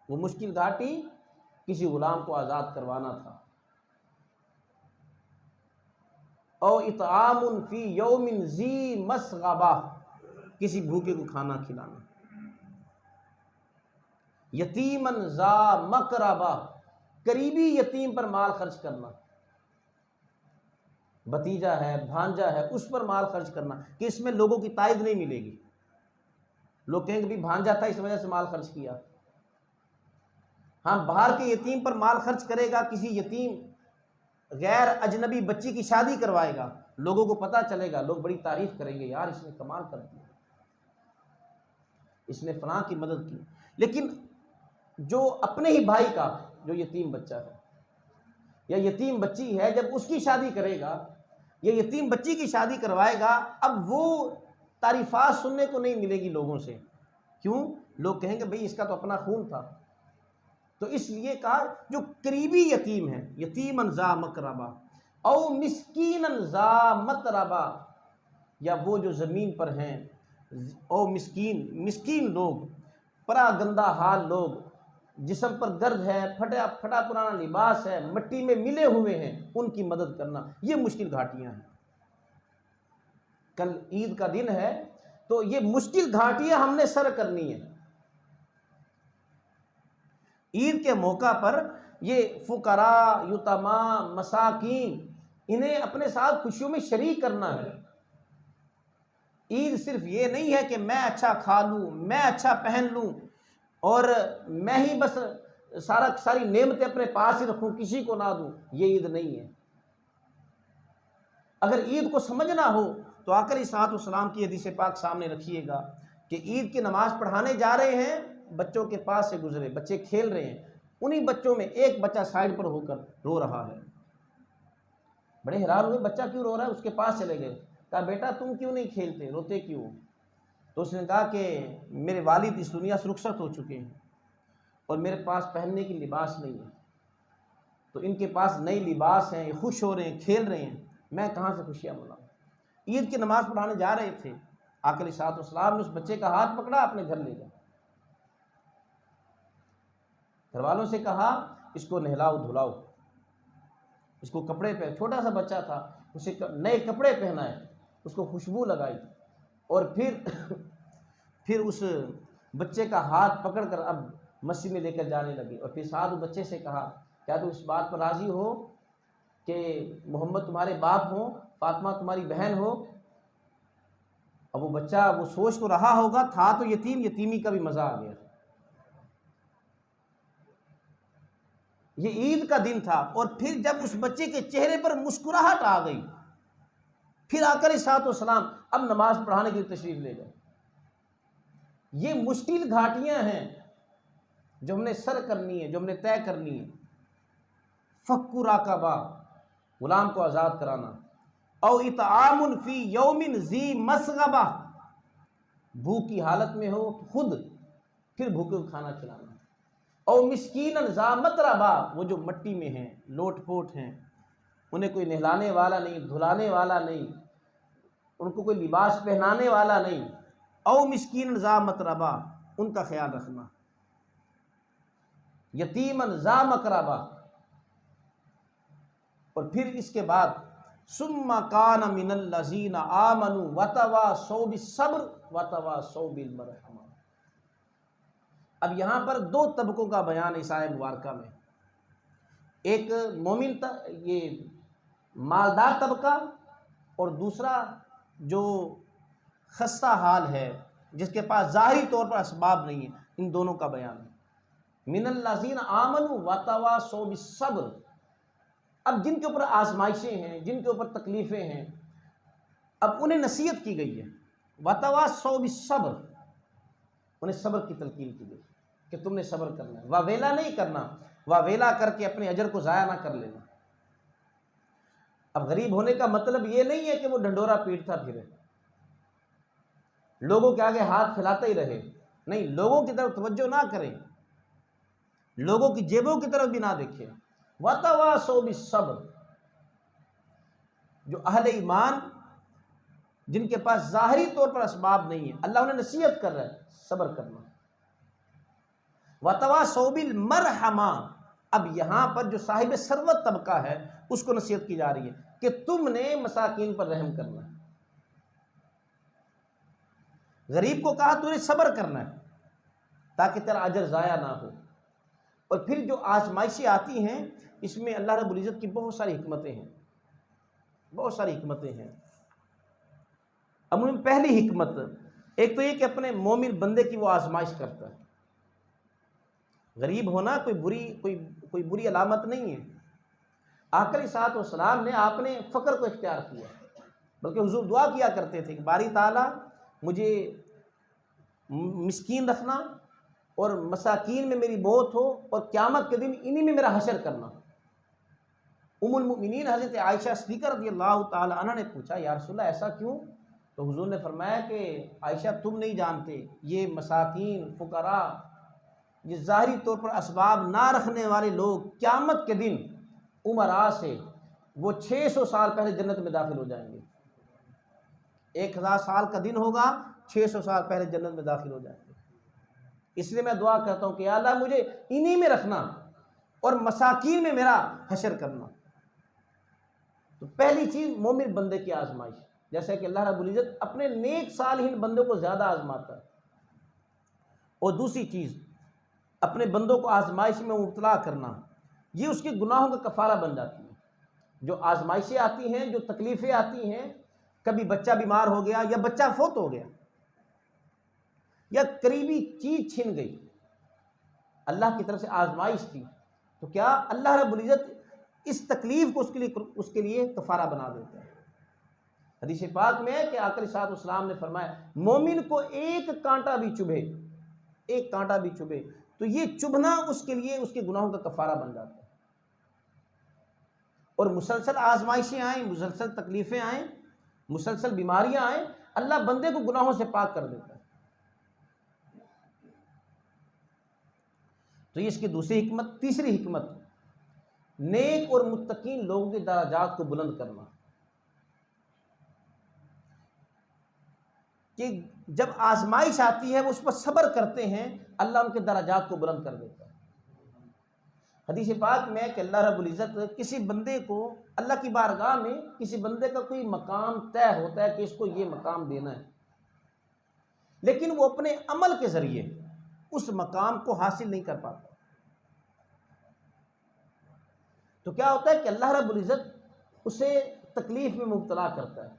وہ مشکل گھاٹی کسی غلام کو آزاد کروانا تھا، او اطعام فی یوم ذی مسغبہ، کسی بھوکے کو کھانا کھلانا، یتیمن ذا مقربہ، قریبی یتیم پر مال خرچ کرنا، بھتیجا ہے، بھانجا ہے، اس پر مال خرچ کرنا کہ اس میں لوگوں کی تائید نہیں ملے گی، لوگ کہیں گے بھی بھانجا تھا اس وجہ سے مال خرچ کیا۔ ہاں باہر کے یتیم پر مال خرچ کرے گا، کسی یتیم غیر اجنبی بچی کی شادی کروائے گا، لوگوں کو پتہ چلے گا، لوگ بڑی تعریف کریں گے، یار اس نے کمال کر دیا، اس نے فلاں کی مدد کی۔ لیکن جو اپنے ہی بھائی کا جو یتیم بچہ ہے یا یتیم بچی ہے، جب اس کی شادی کرے گا یا یتیم بچی کی شادی کروائے گا، اب وہ تعریفات سننے کو نہیں ملے گی لوگوں سے، کیوں؟ لوگ کہیں گے بھئی اس کا تو اپنا خون تھا، تو اس لیے کہا جو قریبی یتیم ہے، یتیمن ذا مقربہ او مسکینن ذا متربہ، یا وہ جو زمین پر ہیں، او مسکین لوگ، پرا گندہ حال لوگ، جسم پر گرد ہے، پھٹا پرانا لباس ہے، مٹی میں ملے ہوئے ہیں، ان کی مدد کرنا، یہ مشکل گھاٹیاں ہیں۔ کل عید کا دن ہے تو یہ مشکل گھاٹیاں ہم نے سر کرنی ہے۔ عید کے موقع پر یہ فقراء، یتامى، مساکین، انہیں اپنے ساتھ خوشیوں میں شریک کرنا ہے۔ عید صرف یہ نہیں ہے کہ میں اچھا کھا لوں، میں اچھا پہن لوں اور میں ہی بس ساری نعمتیں اپنے پاس ہی رکھوں، کسی کو نہ دوں، یہ عید نہیں ہے۔ اگر عید کو سمجھنا ہو تو آقا علیہ الصلوۃ والسلام کی حدیث پاک سامنے رکھیے گا کہ عید کی نماز پڑھانے جا رہے ہیں، بچوں کے پاس سے گزرے، بچے کھیل رہے ہیں، انہی بچوں میں ایک بچہ سائڈ پر ہو کر رو رہا ہے۔ بڑے حیران ہوئے، بچہ کیوں رو رہا ہے؟ اس کے پاس چلے گئے، کہا بیٹا تم کیوں نہیں کھیلتے، روتے کیوں؟ تو اس نے کہا کہ میرے والد اس دنیا سے رخصت ہو چکے ہیں اور میرے پاس پہننے کی لباس نہیں ہے، تو ان کے پاس نئی لباس ہیں، یہ خوش ہو رہے ہیں، کھیل رہے ہیں، میں کہاں سے خوشیاں مناؤں؟ عید کی نماز پڑھانے جا رہے تھے، آقا علیہ الصلوۃ والسلام نے اس بچے کا ہاتھ پکڑا، اپنے گھر لے گئے، گھر والوں سے کہا اس کو نہلاؤ دھلاؤ، اس کو کپڑے پہن، چھوٹا سا بچہ تھا، اسے نئے کپڑے پہنائے، اس کو خوشبو لگائی، اور پھر اس بچے کا ہاتھ پکڑ کر اب مسجد میں لے کر جانے لگے، اور پھر ساتھ بچے سے کہا کیا تم اس بات پر راضی ہو کہ محمد تمہارے باپ ہوں، فاطمہ تمہاری بہن ہو؟ اب وہ بچہ وہ سوچ تو رہا ہوگا، تھا تو یتیم، یتیمی کا بھی مزہ آ گیا۔ یہ عید کا دن تھا، اور پھر جب اس بچے کے چہرے پر مسکراہٹ آ گئی، پھر آقا علیہ الصلوۃ والسلام اب نماز پڑھانے کی تشریف لے گئے۔ یہ مشکل گھاٹیاں ہیں جو ہم نے سر کرنی ہے، جو ہم نے طے کرنی ہے۔ فک رقبہ، غلام کو آزاد کرانا، او اطعام فی یوم ذی مسغبہ، بھوک کی حالت میں ہو تو خود پھر بھوکے کو کھانا کھلانا، او مسکینا ذا متربہ، وہ جو مٹی میں ہیں، لوٹ پوٹ ہیں، انہیں کوئی نہلانے والا نہیں، دھلانے والا نہیں، ان کو کوئی لباس پہنانے والا نہیں، او مسکینا ذا متربہ، ان کا خیال رکھنا، یتیما ذا مقربہ، اور پھر اس کے بعد ثم کان من الذین آمنوا وتواصوا بالصبر وتواصوا بالمرحمہ۔ اب یہاں پر دو طبقوں کا بیان اس آیت مبارکہ میں، ایک مومن یہ مالدار طبقہ، اور دوسرا جو خستہ حال ہے، جس کے پاس ظاہری طور پر اسباب نہیں ہیں، ان دونوں کا بیان ہے۔ من الذین آمنوا وتواصوا بالصبر، اب جن کے اوپر آزمائشیں ہیں، جن کے اوپر تکلیفیں ہیں، اب انہیں نصیحت کی گئی ہے، وتواصوا بالصبر، انہیں صبر کی تلقین کی گئی کہ تم نے صبر کرنا ہے، واویلا نہیں کرنا، واویلا کر کے اپنے اجر کو ضائع نہ کر لینا۔ اب غریب ہونے کا مطلب یہ نہیں ہے کہ وہ ڈنڈورا پیٹتا پھرے، لوگوں کے آگے ہاتھ پھیلاتا ہی رہے، نہیں، لوگوں کی طرف توجہ نہ کریں، لوگوں کی جیبوں کی طرف بھی نہ دیکھیں۔ وتواصوا بالصبر، جو اہل ایمان جن کے پاس ظاہری طور پر اسباب نہیں ہیں، اللہ انہیں نصیحت کر رہا ہے صبر کرنا۔ وتواصوا بالمرحمہ، اب یہاں پر جو صاحب ثروت طبقہ ہے اس کو نصیحت کی جا رہی ہے کہ تم نے مساکین پر رحم کرنا ہے، غریب کو کہا تو نے صبر کرنا ہے تاکہ تیرا اجر ضائع نہ ہو۔ اور پھر جو آزمائشیں آتی ہیں، اس میں اللہ رب العزت کی بہت ساری حکمتیں ہیں، بہت ساری حکمتیں ہیں۔ اب ان میں پہلی حکمت ایک تو یہ کہ اپنے مومن بندے کی وہ آزمائش کرتا ہے۔ غریب ہونا کوئی بری علامت نہیں ہے۔ آقا علیہ الصلوۃ والسلام نے آپ نے فقر کو اختیار کیا، بلکہ حضور دعا کیا کرتے تھے کہ باری تعالیٰ مجھے مسکین رکھنا، اور مساکین میں میری موت ہو، اور قیامت کے دن انہی میں میرا حشر کرنا۔ ام المؤمنین حضرت عائشہ صدیقہ رضی اللہ تعالی عنہ نے پوچھا یا رسول اللہ ایسا کیوں؟ تو حضور نے فرمایا کہ عائشہ تم نہیں جانتے، یہ مساکین، فقراء، یہ ظاہری طور پر اسباب نہ رکھنے والے لوگ قیامت کے دن امراء سے وہ 600 سال پہلے جنت میں داخل ہو جائیں گے۔ 1000 سال کا دن ہوگا، 600 سال پہلے جنت میں داخل ہو جائیں گے۔ اس لیے میں دعا کرتا ہوں کہ یا اللہ مجھے انہی میں رکھنا اور مساکین میں میرا حشر کرنا۔ تو پہلی چیز مومن بندے کی آزمائش، جیسا کہ اللہ رب العزت اپنے نیک صالحین بندوں کو زیادہ آزماتا ہے۔ اور دوسری چیز اپنے بندوں کو آزمائش میں مبتلا کرنا، یہ اس کے گناہوں کا کفارہ بن جاتی ہے۔ جو آزمائشیں آتی ہیں، جو تکلیفیں آتی ہیں، کبھی بچہ بیمار ہو گیا یا بچہ فوت ہو گیا یا قریبی چیز چھن گئی، اللہ کی طرف سے آزمائش تھی، تو کیا اللہ رب العزت اس تکلیف کو اس کے لیے کفارہ بنا دیتا ہے۔ حدیث پاک میں ہے کہ آقا علیہ الصلوۃ والسلام نے فرمایا مومن کو ایک کانٹا بھی چبھے تو یہ چبھنا اس کے لیے اس کے گناہوں کا کفارہ بن جاتا ہے۔ اور مسلسل آزمائشیں آئیں، مسلسل تکلیفیں آئیں، مسلسل بیماریاں آئیں، اللہ بندے کو گناہوں سے پاک کر دیتا ہے۔ تو یہ اس کی دوسری حکمت۔ تیسری حکمت، نیک اور متقین لوگوں کے درجات کو بلند کرنا، کہ جب آزمائش آتی ہے وہ اس پر صبر کرتے ہیں، اللہ ان کے درجات کو بلند کر دیتا ہے۔ حدیث پاک میں کہ اللہ رب العزت کسی بندے کو، اللہ کی بارگاہ میں کسی بندے کا کوئی مقام طے ہوتا ہے کہ اس کو یہ مقام دینا ہے، لیکن وہ اپنے عمل کے ذریعے اس مقام کو حاصل نہیں کر پاتا، تو کیا ہوتا ہے کہ اللہ رب العزت اسے تکلیف میں مبتلا کرتا ہے،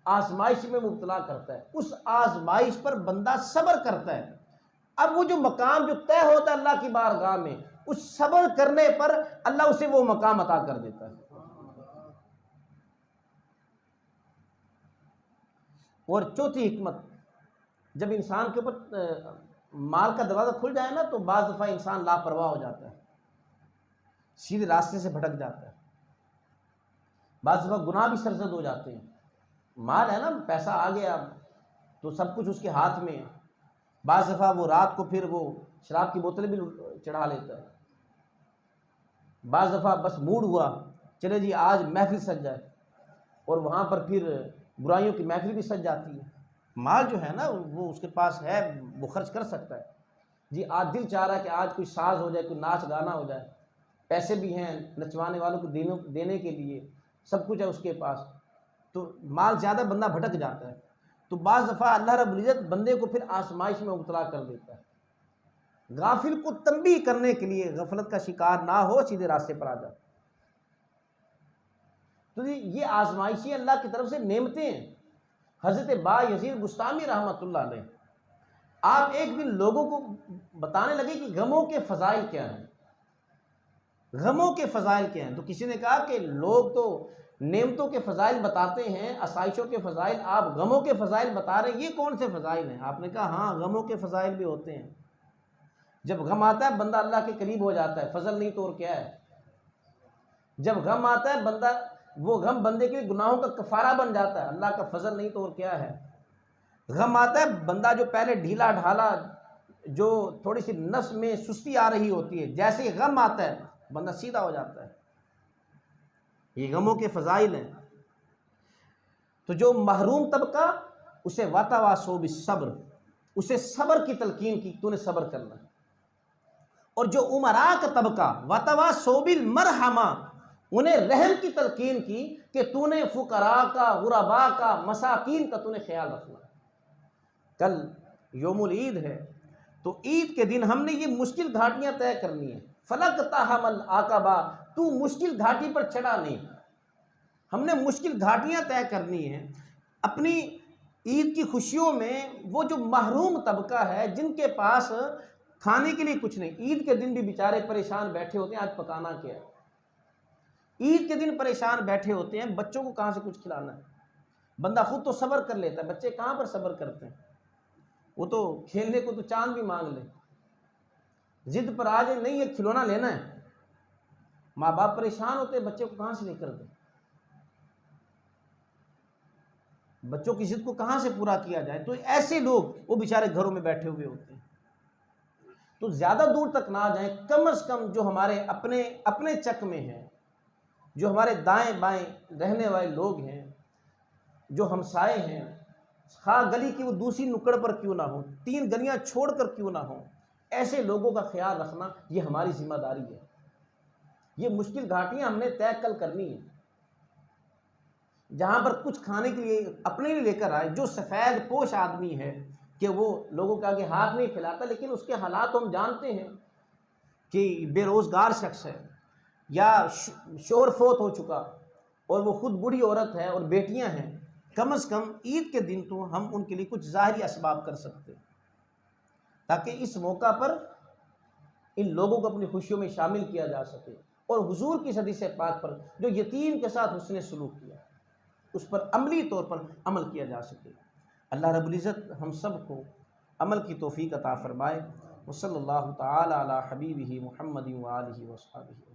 آزمائش میں مبتلا کرتا ہے، اس آزمائش پر بندہ صبر کرتا ہے، اب وہ جو مقام جو طے ہوتا ہے اللہ کی بارگاہ میں، اس صبر کرنے پر اللہ اسے وہ مقام عطا کر دیتا ہے۔ اور چوتھی حکمت، جب انسان کے اوپر مال کا دروازہ کھل جائے نا تو بعض دفعہ انسان لاپرواہ ہو جاتا ہے، سیدھے راستے سے بھٹک جاتا ہے، بعض دفعہ گناہ بھی سرزد ہو جاتے ہیں۔ مال ہے نا، پیسہ آ گیا تو سب کچھ اس کے ہاتھ میں ہے، بعض دفعہ وہ رات کو پھر وہ شراب کی بوتلیں بھی چڑھا لیتا ہے، بعض دفعہ بس موڈ ہوا چلے جی آج محفل سج جائے، اور وہاں پر پھر برائیوں کی محفل بھی سج جاتی ہے۔ مال جو ہے نا وہ اس کے پاس ہے، وہ خرچ کر سکتا ہے، جی آج دل چاہ رہا ہے کہ آج کوئی ساز ہو جائے، کوئی ناچ گانا ہو جائے، پیسے بھی ہیں نچوانے والوں کو دینے کے لیے، سب کچھ ہے اس کے پاس، تو مال زیادہ بندہ بھٹک جاتا ہے، تو بعض دفعہ اللہ رب العزت بندے کو پھر آزمائش میں مبتلا کر دیتا ہے، غافل کو تنبیہ کرنے کے لیے غفلت کا شکار نہ ہو، سیدھے راستے پر آ جائے۔ تو یہ آزمائشیں اللہ کی طرف سے نعمتیں ہیں۔ حضرت با یزید بستامی رحمۃ اللہ علیہ آپ ایک دن لوگوں کو بتانے لگے کہ غموں کے فضائل کیا ہیں، غموں کے فضائل کیا ہیں، تو کسی نے کہا کہ لوگ تو نعمتوں کے فضائل بتاتے ہیں، آسائشوں کے فضائل، آپ غموں کے فضائل بتا رہے ہیں، یہ کون سے فضائل ہیں؟ آپ نے کہا ہاں غموں کے فضائل بھی ہوتے ہیں، جب غم آتا ہے بندہ اللہ کے قریب ہو جاتا ہے، فضل نہیں تو اور کیا ہے، جب غم آتا ہے بندہ، وہ غم بندے کے گناہوں کا کفارہ بن جاتا ہے، اللہ کا فضل نہیں تو اور کیا ہے۔ غم آتا ہے بندہ جو پہلے ڈھیلا ڈھالا، جو تھوڑی سی نفس میں سستی آ رہی ہوتی ہے، جیسے ہی غم آتا ہے بندہ سیدھا ہو جاتا ہے، یہ غموں کے فضائل ہیں۔ تو جو محروم طبقہ، اسے وَتَوَاصَوْا بِالصَّبْرِ، اسے صبر کی تلقین کی، تو نے صبر کرنا ہے، اور جو امراء کا طبقہ وَتَوَاصَوْا بِالْمَرْحَمَةِ، انہیں رحم کی تلقین کی کہ تو نے فقراء کا، غرباء کا، مساکین کا تو نے خیال رکھنا۔ کل یوم العید ہے، تو عید کے دن ہم نے یہ مشکل گھاٹیاں طے کرنی ہیں، فَلَقْتَحَمَ الْعَقَبَةَ، تو مشکل گھاٹی پر چڑھا نہیں، ہم نے مشکل گھاٹیاں طے کرنی ہیں اپنی عید کی خوشیوں میں۔ وہ جو محروم طبقہ ہے جن کے پاس کھانے کے لیے کچھ نہیں، عید کے دن بھی بیچارے پریشان بیٹھے ہوتے ہیں، آج پکانا کیا ہے، عید کے دن پریشان بیٹھے ہوتے ہیں، بچوں کو کہاں سے کچھ کھلانا ہے، بندہ خود تو صبر کر لیتا ہے، بچے کہاں پر صبر کرتے ہیں، وہ تو کھیلنے کو تو چاند بھی مانگ لے، ضد پر آ جائے نہیں یہ کھلونا لینا ہے، ماں باپ پریشان ہوتے ہیں، بچے کو کہاں سے لے کر دیں، بچوں کی ضد کو کہاں سے پورا کیا جائے، تو ایسے لوگ وہ بیچارے گھروں میں بیٹھے ہوئے ہوتے ہیں۔ تو زیادہ دور تک نہ جائیں، کم از کم جو ہمارے اپنے چک میں ہیں، جو ہمارے دائیں بائیں رہنے والے لوگ ہیں، جو ہمسائے ہیں، خواہ گلی کی وہ دوسری نکڑ پر کیوں نہ ہو، 3 گلیاں چھوڑ کر کیوں نہ ہو، ایسے لوگوں کا خیال رکھنا یہ ہماری ذمہ داری ہے۔ یہ مشکل گھاٹیاں ہم نے طے کل کرنی ہیں، جہاں پر کچھ کھانے کے لیے اپنے لیے لے کر آئے، جو سفید پوش آدمی ہے کہ وہ لوگوں کے آگے ہاتھ نہیں پھیلاتا، لیکن اس کے حالات ہم جانتے ہیں کہ بے روزگار شخص ہے، یا شوہر فوت ہو چکا اور وہ خود بوڑھی عورت ہے اور بیٹیاں ہیں، کم از کم عید کے دن تو ہم ان کے لیے کچھ ظاہری اسباب کر سکتے تاکہ اس موقع پر ان لوگوں کو اپنی خوشیوں میں شامل کیا جا سکے، اور حضور کی حدیث پاک پر جو یتیم کے ساتھ حسن سلوک کیا اس پر عملی طور پر عمل کیا جا سکے۔ اللہ رب العزت ہم سب کو عمل کی توفیق عطا فرمائے۔ وصلی اللہ تعالی علی حبیبہ محمد وآلہ وصحبہ۔